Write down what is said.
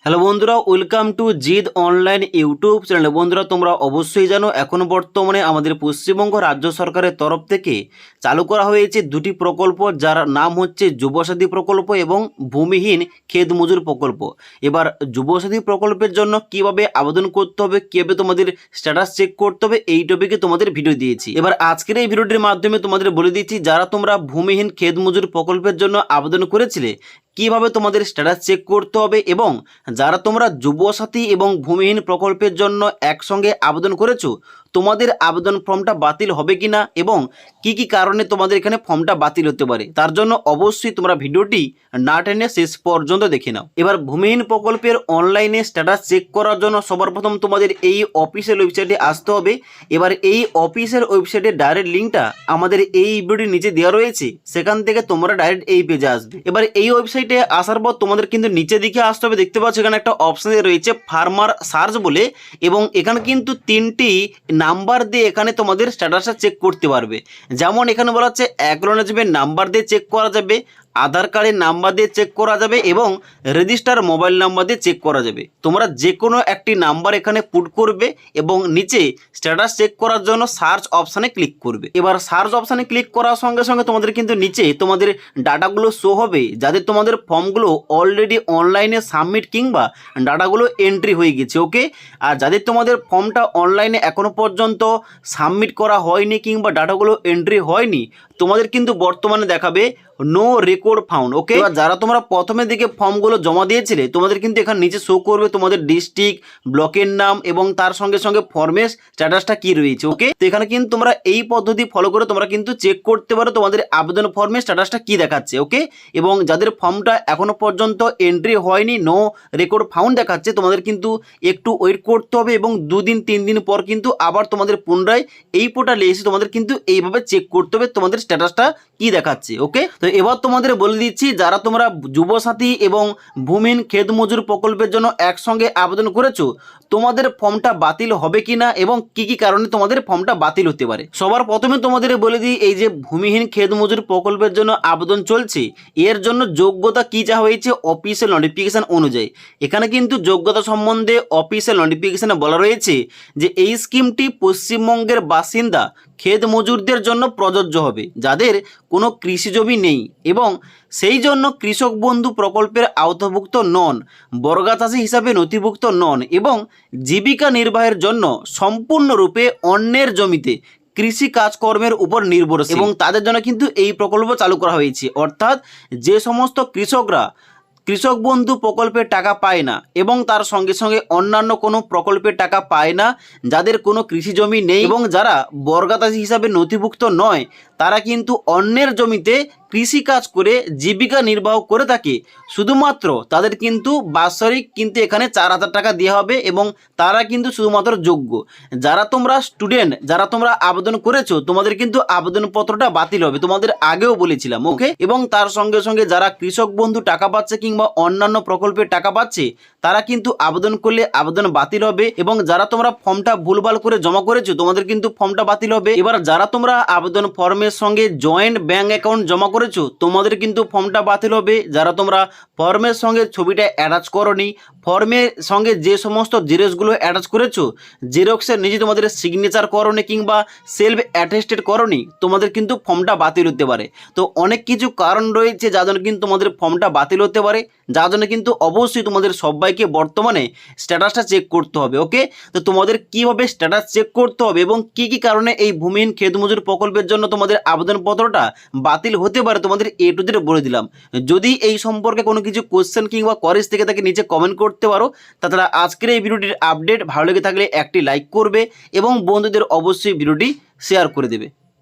Hello বন্ধুরা, welcome to Gide online YouTube channel. বন্ধুরা, তোমরা অবশ্যই জানো এখন বর্তমানে আমাদের পশ্চিমবঙ্গ রাজ্য সরকারের তরফ থেকে চালু করা হয়েছে দুটি প্রকল্প, যার নাম হচ্ছে যুবসাথী প্রকল্প এবং ভূমিহীন ক্ষেত মজুর প্রকল্প। এবার যুবসাথী প্রকল্পের জন্য কিভাবে আবেদন করতে হবে, কিভাবে তোমাদের স্ট্যাটাস চেক করতে হবে, এই টপিকে তোমাদের ভিডিও দিয়েছি। এবার আজকের এই ভিডিওটির মাধ্যমে তোমাদের বলে দিচ্ছি, যারা তোমরা ভূমিহীন ক্ষেত মজুর প্রকল্পের জন্য আবেদন করেছিলে কিভাবে তোমাদের স্ট্যাটাস চেক করতে হবে, এবং যারা তোমরা যুবসাথী এবং ভূমিহীন প্রকল্পের জন্য একসঙ্গে আবেদন করেছো তোমাদের আবেদন ফর্মটা বাতিল হবে কিনা এবং কি কি কারণে তোমাদের এখানে ফর্মটা বাতিল হতে পারে, তার জন্য অবশ্যই তোমরা ভিডিওটি না টেনে শেষ পর্যন্ত দেখে নাও। এবার ভূমিহীন প্রকল্পের অনলাইনে স্ট্যাটাস চেক করার জন্য সবার প্রথম তোমাদের এই অফিসিয়াল ওয়েবসাইটে আসতে হবে। এবার এই অফিসিয়াল ওয়েবসাইটের ডাইরেক্ট লিঙ্কটা আমাদের এই ভিডিওটির নিচে দেওয়া রয়েছে, সেখান থেকে তোমরা ডাইরেক্ট এই পেজে আসবে। এবার এই ওয়েবসাইটে আসার পর তোমাদের কিন্তু নিচে দিকে আসতে হবে। দেখতে পাচ্ছ এখানে একটা অপশন রয়েছে ফার্মার সার্চ বলে, এবং এখানে কিন্তু তিনটি নাম্বার দিয়ে এখানে তোমাদের স্ট্যাটাসটা চেক করতে পারবে। যেমন এখানে বলা হচ্ছে অ্যাকনোলেজমেন্ট নাম্বার দিয়ে চেক করা যাবে, আধার কার্ডের নাম্বার দিয়ে চেক করা যাবে এবং রেজিস্টার মোবাইল নাম্বার দিয়ে চেক করা যাবে। তোমরা যে কোনো একটি নাম্বার এখানে পুট করবে এবং নিচে স্ট্যাটাস চেক করার জন্য সার্চ অপশানে ক্লিক করবে। এবার সার্চ অপশানে ক্লিক করার সঙ্গে সঙ্গে তোমাদের কিন্তু নিচে তোমাদের ডাটাগুলো শো হবে, যাদের তোমাদের ফর্মগুলো অলরেডি অনলাইনে সাবমিট কিংবা ডাটাগুলো এন্ট্রি হয়ে গেছে। ওকে, আর যাদের তোমাদের ফর্মটা অনলাইনে এখনো পর্যন্ত সাবমিট করা হয়নি কিংবা ডাটাগুলো এন্ট্রি হয়নি, তোমাদের কিন্তু বর্তমানে দেখাবে নো রেকর্ড ফাউন্ড। ওকে, এবার যারা তোমরা প্রথমের দিকে ফর্মগুলো জমা দিয়েছিলে তোমাদের কিন্তু এখানে নিচে শো করবে তোমাদের ডিস্ট্রিক্ট, ব্লকের নাম এবং তার সঙ্গে সঙ্গে ফর্মের স্ট্যাটাসটা কি রয়েছে। ওকে, তো এখানে কিন্তু তোমরা এই পদ্ধতি ফলো করে তোমরা কিন্তু চেক করতে পারো তোমাদের আবেদন ফর্মের স্ট্যাটাসটা কি দেখাচ্ছে। ওকে, এবং যাদের ফর্মটা এখনো পর্যন্ত এন্ট্রি হয়নি, নো রেকর্ড ফাউন্ড দেখাচ্ছে, তোমাদের কিন্তু একটু ওয়েট করতে হবে এবং 2 দিন 3 দিন পর কিন্তু আবার তোমাদের পুনরায় এই পোর্টালে এসে তোমাদের কিন্তু এইভাবে চেক করতে হবে তোমাদের স্ট্যাটাসটা কি দেখাচ্ছে। ওকে, তো এবার তোমাদের বলে দিচ্ছি, যারা তোমরা যুবসাথী এবং ভূমিহীন ক্ষেত মজুর প্রকল্পের জন্য একসঙ্গে আবেদন করেছো তোমাদের ফর্মটা বাতিল হবে কিনা এবং কি কি কারণে তোমাদের ফর্মটা বাতিল হতে পারে। সবার প্রথমে তোমাদের বলে দিই, এই যে ভূমিহীন ক্ষেত মজুর প্রকল্পের জন্য আবেদন চলছে, এর জন্য যোগ্যতা কি যা হয়েছে অফিসিয়াল নোটিফিকেশন অনুযায়ী। এখানে কিন্তু যোগ্যতা সম্বন্ধে অফিসিয়াল নোটিফিকেশনে বলা রয়েছে যে এই স্কিমটি পশ্চিমবঙ্গের বাসিন্দা ক্ষেত মজুরদের জন্য প্রযোজ্য হবে যাদের কোনো কৃষি জমি নেই এবং সেই জন্য কৃষক বন্ধু প্রকল্পের আওতাভুক্ত নন, বর্গা চাষী হিসাবে নথিভুক্ত নন এবং জীবিকা নির্বাহের জন্য সম্পূর্ণরূপে অন্যের জমিতে কৃষি কাজকর্মের উপর নির্ভরশীল, এবং তাদের জন্য কিন্তু এই প্রকল্প চালু করা হয়েছে। অর্থাৎ যে সমস্ত কৃষকরা কৃষক বন্ধু প্রকল্পের টাকা পায় না এবং তার সঙ্গে সঙ্গে অন্যান্য কোনো প্রকল্পের টাকা পায় না, যাদের কোনো কৃষি জমি নেই এবং যারা বর্গা চাষী হিসাবে নথিভুক্ত নয়, তারা কিন্তু অন্যের জমিতে কৃষি কাজ করে জীবিকা নির্বাহ করে থাকে, শুধুমাত্র তাদের কিন্তু বাৎসরিক কিন্তু এখানে 4,000 টাকা দেওয়া হবে এবং তারা কিন্তু শুধুমাত্র যোগ্য। যারা তোমরা স্টুডেন্ট, যারা তোমরা আবেদন করেছো তোমাদের কিন্তু আবেদনপত্রটা বাতিল হবে, তোমাদের আগেও বলেছিলাম। ওকে, এবং তার সঙ্গে সঙ্গে যারা কৃষক বন্ধু টাকা পাচ্ছে কিংবা অন্যান্য প্রকল্পের টাকা পাচ্ছে তারা কিন্তু আবেদন করলে আবেদন বাতিল হবে, এবং যারা তোমরা ফর্মটা ভুলভাল করে জমা করেছো তোমাদের কিন্তু ফর্মটা বাতিল হবে। এবার যারা তোমরা আবেদন ফর্মের সঙ্গে জয়েন্ট ব্যাংক অ্যাকাউন্ট জমা করেছো তোমাদের কিন্তু ফর্মটা বাতিল হবে। যারা তোমরা ফর্মের সঙ্গে ছবিটা অ্যাটাচ করোনি, ফর্মের সঙ্গে যে সমস্ত জেরক্সগুলো অ্যাটাচ করেছো জেরক্সের নিচে তোমাদের সিগনেচার করোনি কিংবা সেলফ অ্যাটেস্টেড করোনি, তোমাদের কিন্তু ফর্মটা বাতিল হতে পারে। তো অনেক কিছু কারণ রয়েছে যার জন্য কিন্তু তোমাদের ফর্মটা বাতিল হতে পারে, যার জন্য কিন্তু অবশ্যই তোমাদের সবাইকে বর্তমানে স্ট্যাটাসটা চেক করতে হবে। ওকে, তো তোমাদের কিভাবে স্ট্যাটাস চেক করতে হবে এবং কি কি কারণে এই ভূমিহীন ক্ষেত মজুর প্রকল্পের জন্য তোমাদের আবেদনপত্রটা বাতিল হতে পারে তোমাদের এ টু জেড বলে দিলাম। যদি এই সম্পর্কে কোনো কিছু কোশ্চেন কিংবা কোয়ারিজ থেকে তাকে নিচে কমেন্ট করতে পারো। তাছাড়া আজকের এই ভিডিওটির আপডেট ভালো লেগে থাকলে একটি লাইক করবে এবং বন্ধুদের অবশ্যই ভিডিওটি শেয়ার করে দেবে।